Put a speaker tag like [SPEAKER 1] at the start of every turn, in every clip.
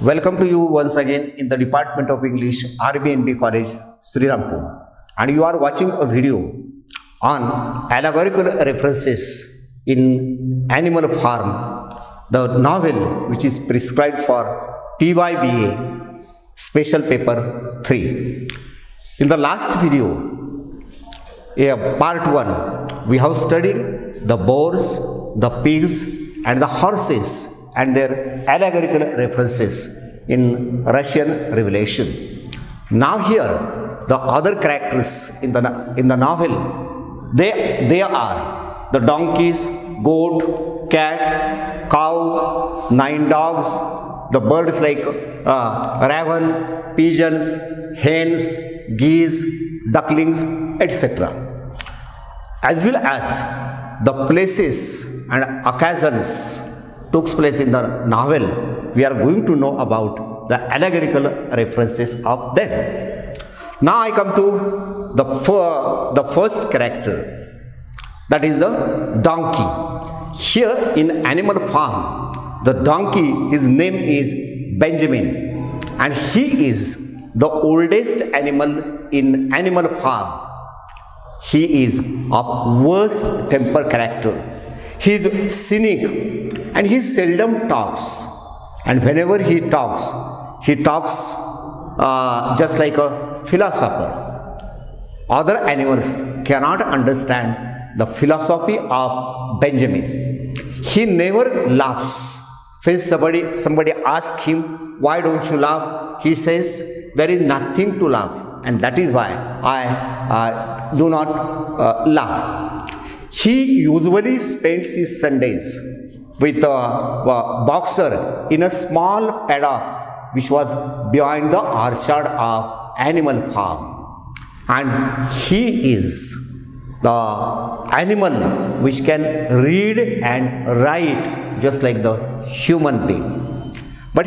[SPEAKER 1] Welcome to you once again in the Department of English, RBNB College, Srirampur. And you are watching a video on allegorical references in Animal Farm, the novel which is prescribed for F.Y.B.A. Special Paper 3. In the last video, part 1, we have studied the boars, the pigs and the horses and their allegorical references in Russian Revelation. Now here, the other characters in the novel, they are the donkeys, goat, cat, cow, 9 dogs, the birds like raven, pigeons, hens, geese, ducklings, etc. As well as the places and occasions took place in the novel, we are going to know about the allegorical references of them. Now I come to the first character, that is the donkey. Here in Animal Farm, the donkey, his name is Benjamin, and he is the oldest animal in Animal Farm. He is a worst temper character. He is cynic and he seldom talks. And whenever he talks just like a philosopher. Other animals cannot understand the philosophy of Benjamin. He never laughs. When somebody asks him, why don't you laugh? He says, there is nothing to laugh. And that is why I do not laugh. He usually spends his Sundays with a boxer in a small paddock which was behind the orchard of Animal Farm. And he is the animal which can read and write just like the human being. But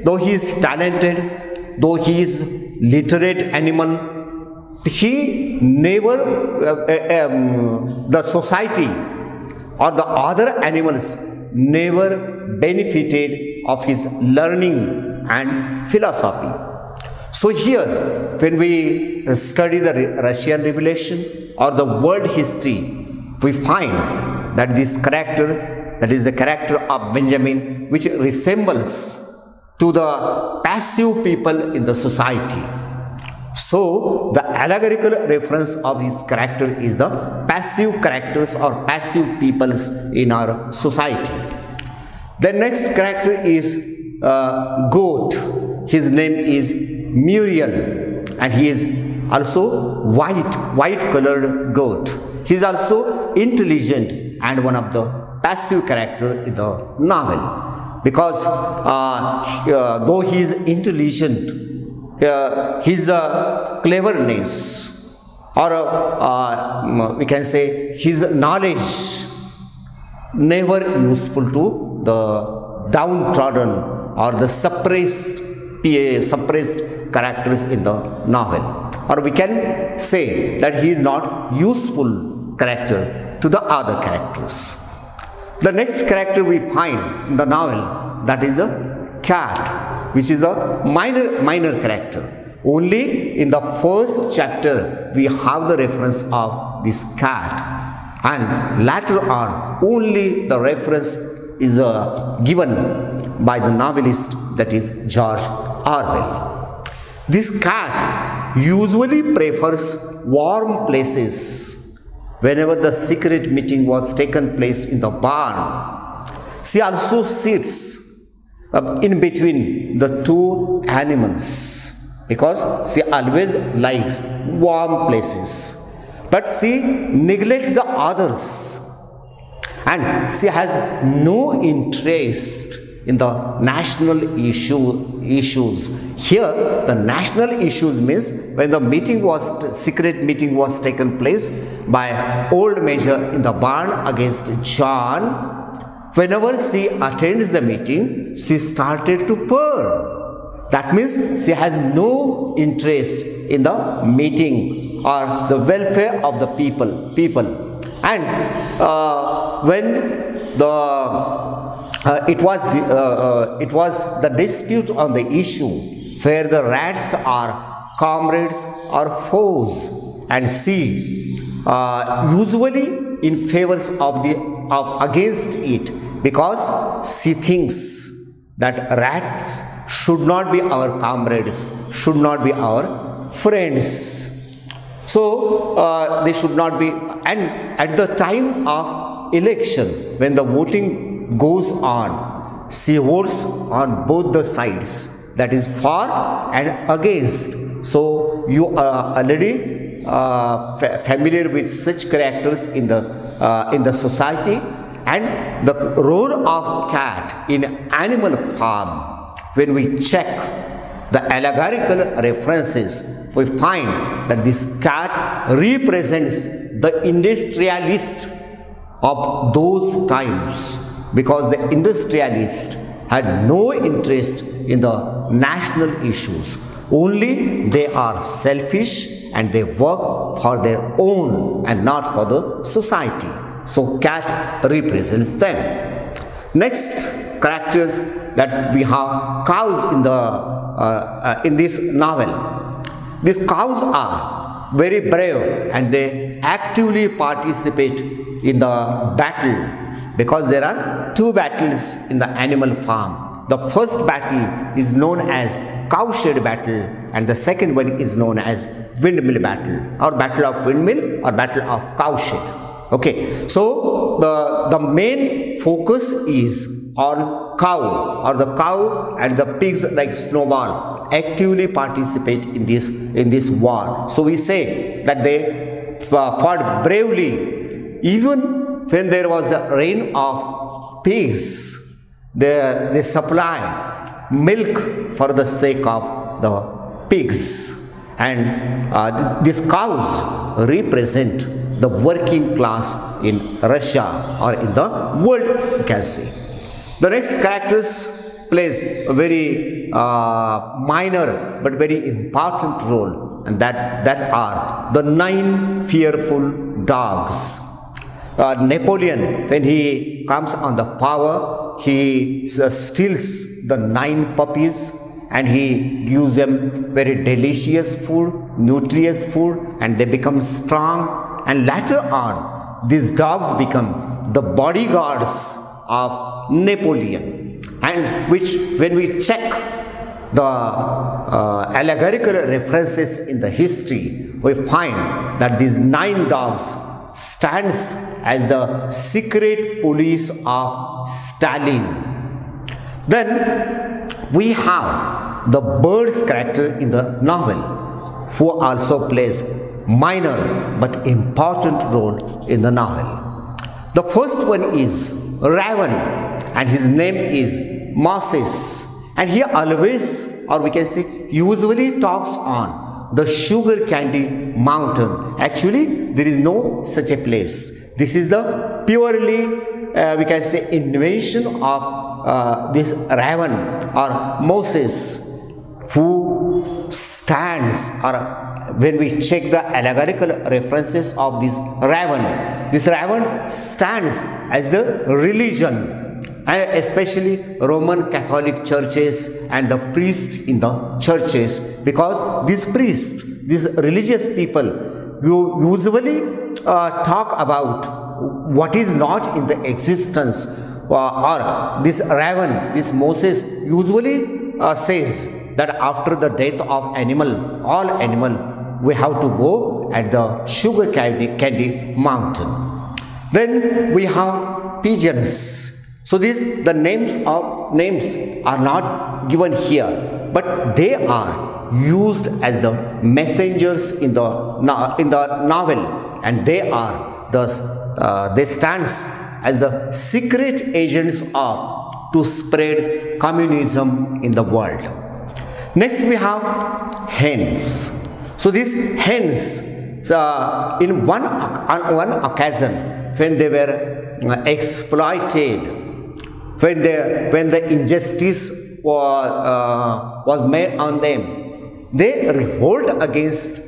[SPEAKER 1] though he is talented, though he is literate animal, he never, the society or the other animals never benefited of his learning and philosophy. So here, when we study the Russian Revelation or the world history, we find that this character, that is the character of Benjamin, which resembles to the passive people in the society. So, the allegorical reference of his character is the passive characters or passive peoples in our society. The next character is goat. His name is Muriel, and he is also white colored goat. He is also intelligent and one of the passive character in the novel, because though he is intelligent, his cleverness or we can say his knowledge never useful to the downtrodden or the suppressed characters in the novel, or we can say that he is not useful character to the other characters. The next character we find in the novel, that is the cat, which is a minor character. Only in the first chapter we have the reference of this cat, and later on only the reference is given by the novelist, that is George Orwell. This cat usually prefers warm places. Whenever the secret meeting was taken place in the barn, she also sits in between the two animals, because she always likes warm places, but she neglects the others, and she has no interest in the national issues. Here the national issues means when the secret meeting was taken place by old Major in the barn against John. Whenever she attends the meeting, she started to purr. That means she has no interest in the meeting or the welfare of the people. And when the it was the dispute on the issue where the rats are comrades or foes, and she usually in favor of against it, because she thinks that rats should not be our comrades, should not be our friends. So they should not be. And at the time of election, when the voting goes on, she votes on both the sides, that is for and against. So you are already familiar with such characters in the society. And the role of cat in animal farm, when we check the allegorical references, we find that this cat represents the industrialist of those times, because the industrialists had no interest in the national issues. Only they are selfish and they work for their own and not for the society. So cat represents them. Next characters that we have cows in this novel. These cows are very brave and they actively participate in the battle, because there are two battles in the animal farm. The first battle is known as cowshed battle, and the second one is known as windmill battle, or battle of windmill, or battle of cowshed. Okay, so the main focus is on cow, or the cow and the pigs like Snowball actively participate in this war. So we say that they fought bravely, even when there was a reign of pigs. They supply milk for the sake of the pigs, and these cows represent the working class in Russia or in the world, you can say. The next characters plays a very minor but very important role, and that are the 9 fearful dogs. Napoleon, when he comes on the power, he steals the 9 puppies and he gives them very delicious food, nutritious food, and they become strong. And later on, these dogs become the bodyguards of Napoleon. And which, when we check the allegorical references in the history, we find that these 9 dogs stands as the secret police of Stalin. Then we have the bird's character in the novel, who also plays minor but important role in the novel. The first one is Raven, and his name is Moses, and he always, or we can say usually, talks on the sugar candy mountain. Actually, there is no such a place. This is the purely we can say invention of this Raven or Moses, who stands, or when we check the allegorical references of this Raven stands as the religion, and especially Roman Catholic churches and the priests in the churches, because these priests, these religious people, usually talk about what is not in the existence, or this Raven, this Moses usually says that after the death of all animal, we have to go at the sugar candy mountain. Then we have pigeons. So the names are not given here, but they are used as the messengers in the novel, and they stands as the secret agents to spread communism in the world. Next we have hens. So these hens, on one occasion, when they were exploited, when the injustice was made on them, they revolt against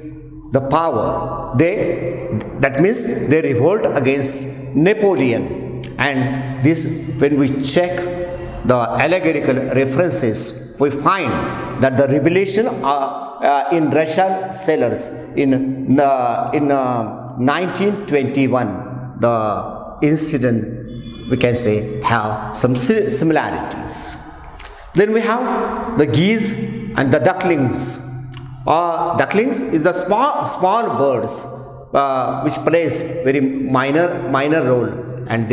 [SPEAKER 1] the power. That means they revolt against Napoleon. And this, when we check the allegorical references, we find that the revelation in Russian cellars in 1921, the incident, we can say, have some similarities. Then we have the geese and the ducklings. Ducklings is the small birds which plays very minor role, and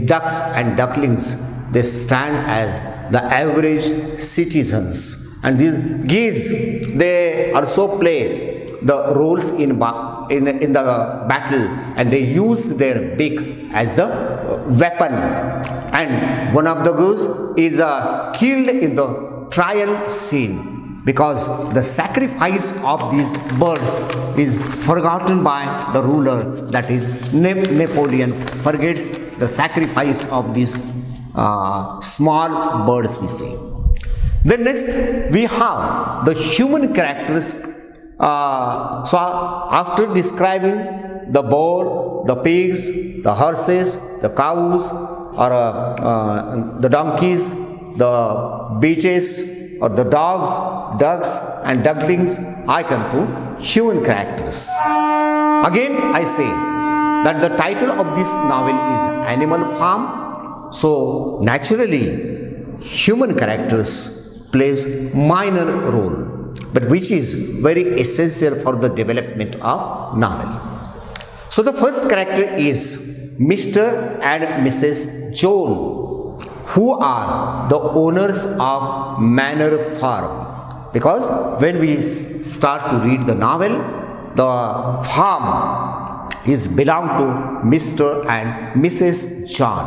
[SPEAKER 1] ducks and ducklings, they stand as the average citizens, and these geese, they also play the roles in the battle, and they used their beak as the weapon, and one of the goose is killed in the trial scene, because the sacrifice of these birds is forgotten by the ruler, that is Napoleon forgets the sacrifice of these small birds, we say. Then next we have the human characters. So after describing the boar, the pigs, the horses, the cows, or the donkeys, the bitches, or the dogs, ducks and ducklings, I come to human characters. Again I say that the title of this novel is Animal Farm. So naturally human characters plays minor role, but which is very essential for the development of novel. So the first character is Mr. and Mrs. John, who are the owners of Manor Farm. Because when we start to read the novel, the farm is belong to Mr. and Mrs. John.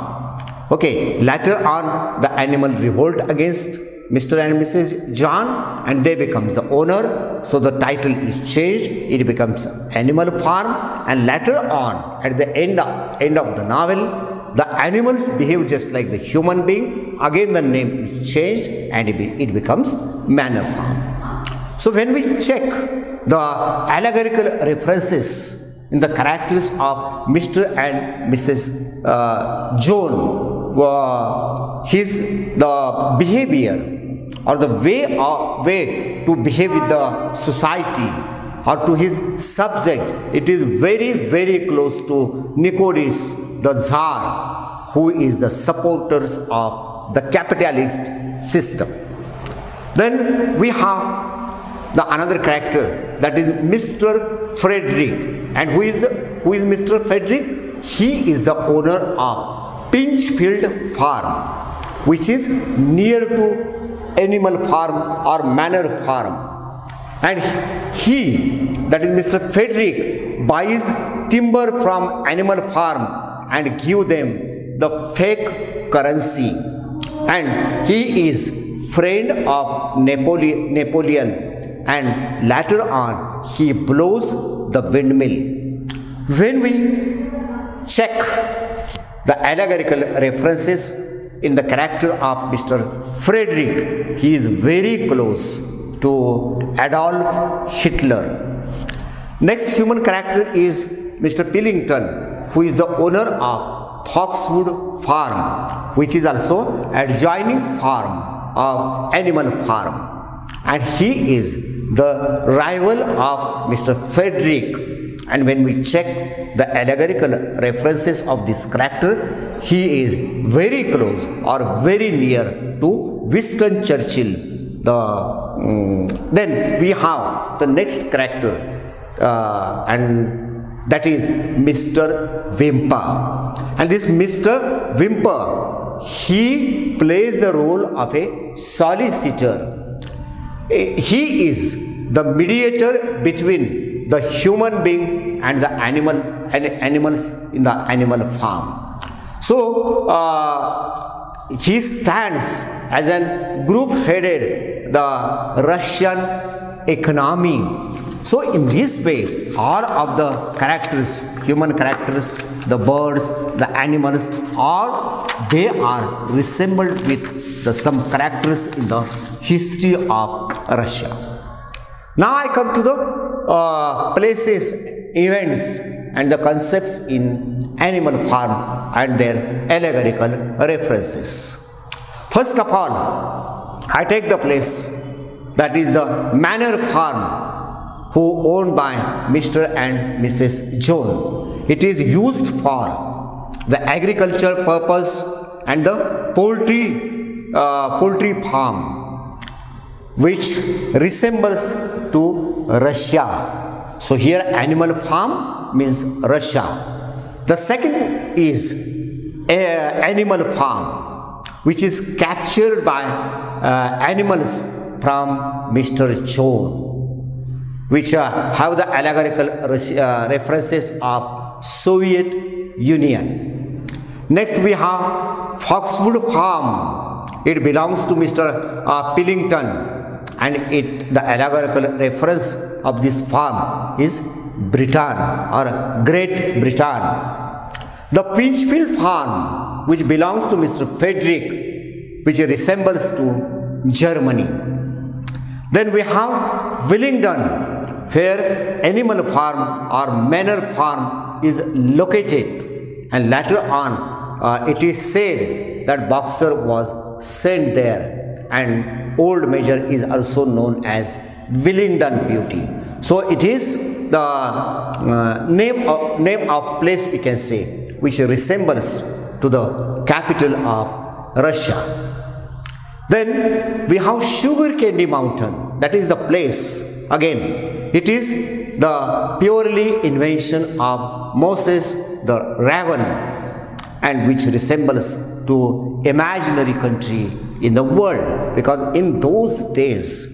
[SPEAKER 1] Okay, later on the animal revolt against Mr. and Mrs. John, and they becomes the owner, so the title is changed, it becomes Animal Farm, and later on at the end of the novel, the animals behave just like the human being, again the name is changed and it becomes Manor Farm. So when we check the allegorical references in the characters of Mr. and Mrs. John, the behavior or the way to behave with the society or to his subject, it is very close to Nicodemus the Tsar, who is the supporters of the capitalist system. Then we have another character, that is Mr. Frederick. And who is Mr. Frederick? He is the owner of Pinchfield Farm, which is near to Animal Farm or Manor Farm. And he, that is Mr. Frederick, buys timber from Animal Farm and give them the fake currency. And he is friend of Napoleon, and later on he blows the windmill. When we check the allegorical references in the character of Mr. Frederick, he is very close to Adolf Hitler. Next human character is Mr. Pillington, who is the owner of Foxwood Farm, which is also adjoining farm of Animal Farm. And he is the rival of Mr. Frederick. And when we check the allegorical references of this character, he is very close or very near to Winston Churchill. Then we have the next character, and that is Mr. Whymper. And this Mr. Whymper, he plays the role of a solicitor. He is the mediator between the human being and the animals in the animal farm. So he stands as a group headed the Russian economy. So in this way, all of the characters, human characters, the birds, the animals, all they are resembled with some characters in the history of Russia. Now I come to the places, events and the concepts in Animal Farm and their allegorical references. First of all, I take the place that is the manor farm who owned by Mr. and Mrs. Jones. It is used for the agriculture purpose and the poultry farm, which resembles to Russia. So here animal farm means Russia. The second is animal farm, which is captured by animals from Mr. Jones, which have the allegorical references of Soviet Union. Next we have Foxwood Farm. It belongs to Mr. Pillington, and the allegorical reference of this farm is Britain or Great Britain. The Pinchfield Farm, which belongs to Mr. Frederick, which resembles to Germany. Then we have Willingdon, where animal farm or manor farm is located, and later on it is said that Boxer was sent there, and old measure is also known as Willingdon Beauty. So it is the name of place, we can say, which resembles to the capital of Russia. Then we have Sugar Candy Mountain. That is the place. Again, it is the purely invention of Moses the Raven, and which resembles to imaginary country in the world, because in those days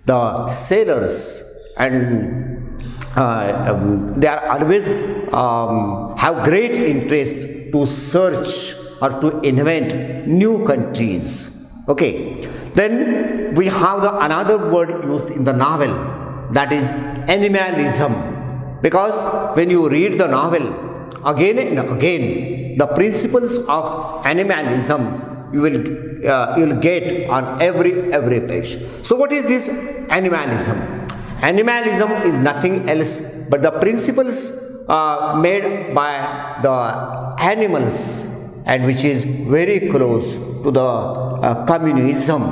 [SPEAKER 1] the sailors and they are always have great interest to search or to invent new countries. Okay, then we have another word used in the novel, that is animalism, because when you read the novel again and again, the principles of animalism you will get on every page. So what is this animalism? Animalism is nothing else but the principles made by the animals, and which is very close to the communism.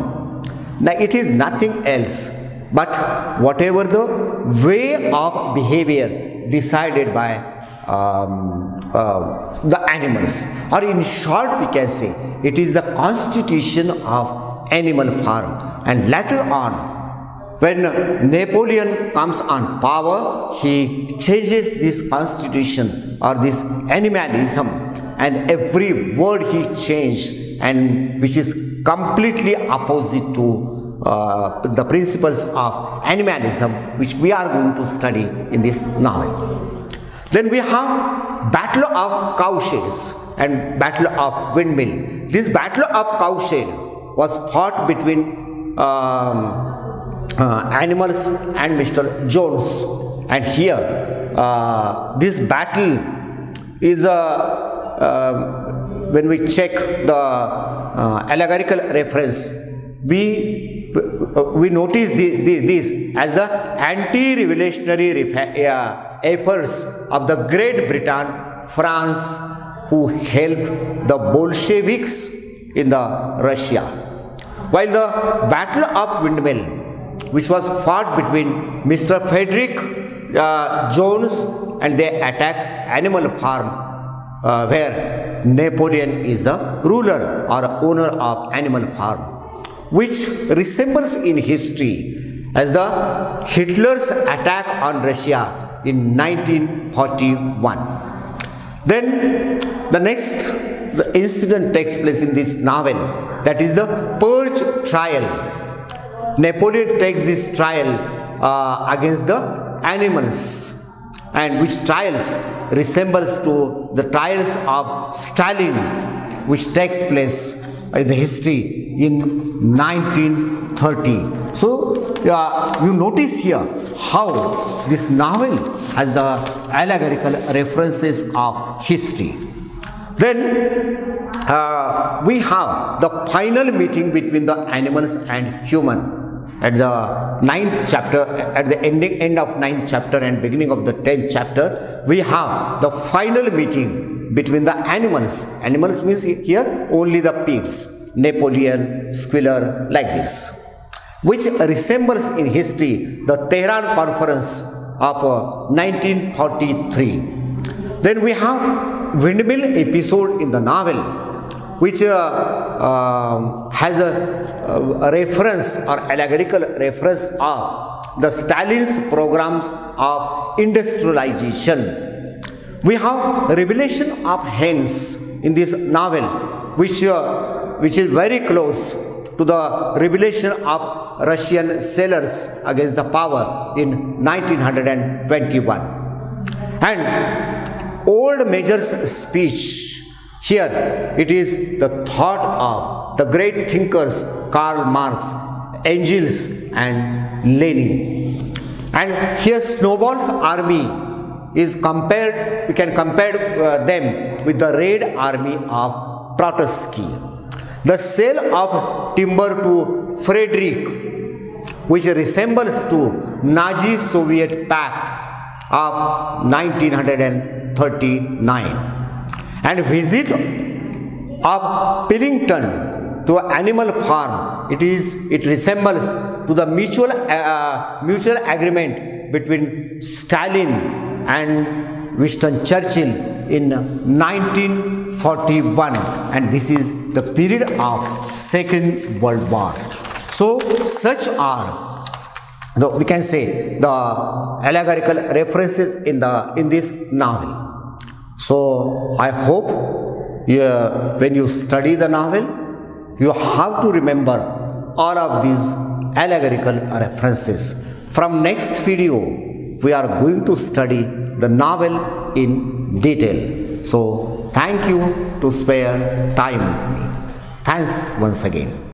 [SPEAKER 1] Now it is nothing else but whatever the way of behavior decided by the animals, or in short we can say it is the constitution of animal farm. And later on, when Napoleon comes on power, he changes this constitution or this animalism, and every word he changed, and which is completely opposite to the principles of animalism, which we are going to study in this novel. Then we have Battle of Cowsheds and Battle of Windmill. This Battle of Cowshed was fought between animals and Mr. Jones, and here this battle is when we check the allegorical reference, we notice this as the anti-revolutionary efforts of the Great Britain, France, who helped the Bolsheviks in the Russia. While the Battle of Windmill, which was fought between Mr. Frederick Jones, and they attacked animal farm, where Napoleon is the ruler or owner of animal farm, which resembles in history as the Hitler's attack on Russia in 1941. Then the next incident takes place in this novel, that is the Purge trial. Napoleon takes this trial against the animals, and which trials resembles to the trials of Stalin, which takes place in the history in 1930. So you notice here how this novel has the allegorical references of history. Then we have the final meeting between the animals and human. At the 9th chapter, at the end of 9th chapter and beginning of the 10th chapter, we have the final meeting between the animals. Animals means here only the pigs. Napoleon, Schiller, like this, which resembles in history the Tehran Conference of 1943. Then we have windmill episode in the novel, which has a reference or allegorical reference of the Stalin's programs of industrialization. We have revelation of hens in this novel, which is very close to the revelation of Russian sailors against the power in 1921. And old Major's speech, here it is the thought of the great thinkers Karl Marx, Engels and Lenin. And here Snowball's army is compared, we can compare them with the Red Army of Trotsky. The sale of timber to Frederick, which resembles to Nazi-Soviet Pact of 1939. And visit of Pillington to Animal Farm, it resembles to the mutual agreement between Stalin and Winston Churchill in 1941, and this is the period of Second World War. So such are we can say the allegorical references in this novel. So I hope when you study the novel, you have to remember all of these allegorical references. From next video, we are going to study the novel in detail. So thank you to spare time with me. Thanks once again.